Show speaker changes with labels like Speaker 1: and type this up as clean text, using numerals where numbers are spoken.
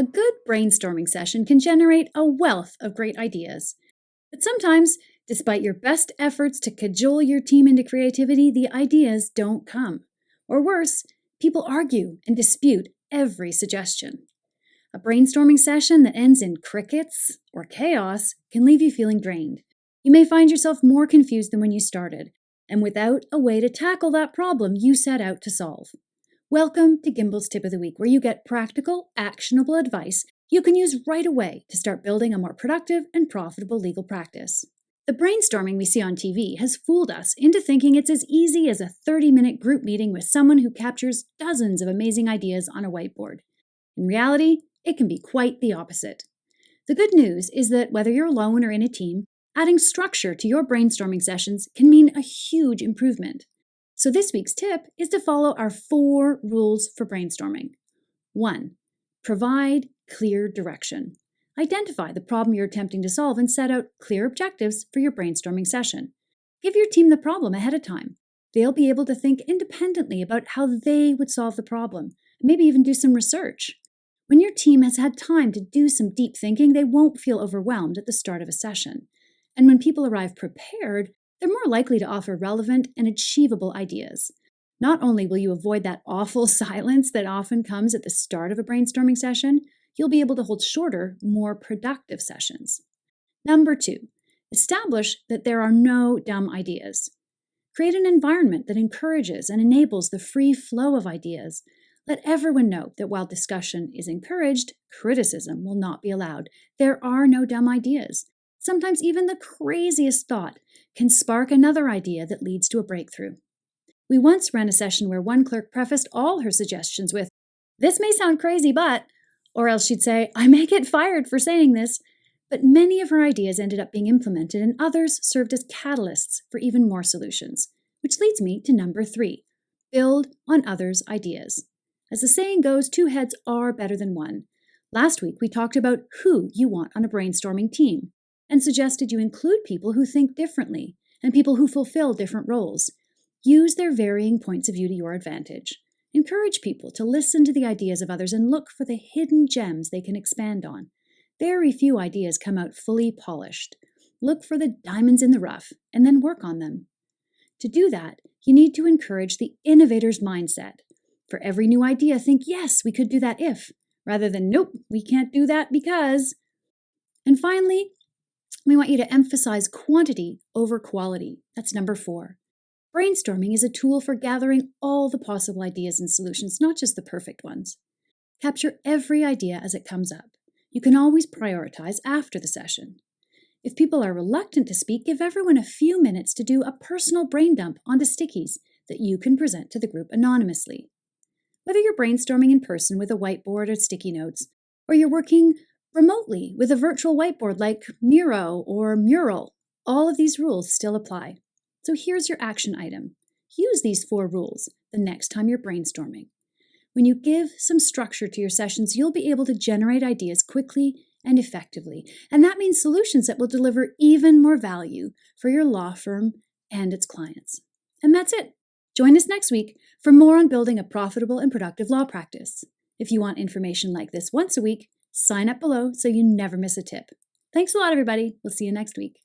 Speaker 1: A good brainstorming session can generate a wealth of great ideas. But sometimes, despite your best efforts to cajole your team into creativity, the ideas don't come. Or worse, people argue and dispute every suggestion. A brainstorming session that ends in crickets or chaos can leave you feeling drained. You may find yourself more confused than when you started, and without a way to tackle that problem you set out to solve. Welcome to Gimbal's Tip of the Week, where you get practical, actionable advice you can use right away to start building a more productive and profitable legal practice. The brainstorming we see on TV has fooled us into thinking it's as easy as a 30-minute group meeting with someone who captures dozens of amazing ideas on a whiteboard. In reality, it can be quite the opposite. The good news is that whether you're alone or in a team, adding structure to your brainstorming sessions can mean a huge improvement. So this week's tip is to follow our 4 rules for brainstorming. 1. Provide clear direction. Identify the problem you're attempting to solve and set out clear objectives for your brainstorming session. Give your team the problem ahead of time. They'll be able to think independently about how they would solve the problem, and maybe even do some research. When your team has had time to do some deep thinking, they won't feel overwhelmed at the start of a session. And when people arrive prepared, they're more likely to offer relevant and achievable ideas. Not only will you avoid that awful silence that often comes at the start of a brainstorming session, you'll be able to hold shorter, more productive sessions. Number 2, establish that there are no dumb ideas. Create an environment that encourages and enables the free flow of ideas. Let everyone know that while discussion is encouraged, criticism will not be allowed. There are no dumb ideas. Sometimes even the craziest thought can spark another idea that leads to a breakthrough. We once ran a session where one clerk prefaced all her suggestions with, "This may sound crazy, but," or else she'd say, "I may get fired for saying this." But many of her ideas ended up being implemented and others served as catalysts for even more solutions. Which leads me to number 3, build on others' ideas. As the saying goes, 2 heads are better than 1. Last week, we talked about who you want on a brainstorming team and suggested you include people who think differently and people who fulfill different roles. Use their varying points of view to your advantage. Encourage people to listen to the ideas of others and look for the hidden gems they can expand on. Very few ideas come out fully polished. Look for the diamonds in the rough and then work on them. To do that, you need to encourage the innovator's mindset. For every new idea, think, "Yes, we could do that if," rather than, "Nope, we can't do that because." And finally, we want you to emphasize quantity over quality. That's number 4. Brainstorming is a tool for gathering all the possible ideas and solutions, not just the perfect ones. Capture every idea as it comes up. You can always prioritize after the session. If people are reluctant to speak, give everyone a few minutes to do a personal brain dump onto stickies that you can present to the group anonymously. Whether you're brainstorming in person with a whiteboard or sticky notes, or you're working remotely with a virtual whiteboard like Miro or Mural, all of these rules still apply. So here's your action item. Use these 4 rules the next time you're brainstorming. When you give some structure to your sessions, you'll be able to generate ideas quickly and effectively. And that means solutions that will deliver even more value for your law firm and its clients. And that's it. Join us next week for more on building a profitable and productive law practice. If you want information like this once a week, sign up below so you never miss a tip. Thanks a lot, everybody. We'll see you next week.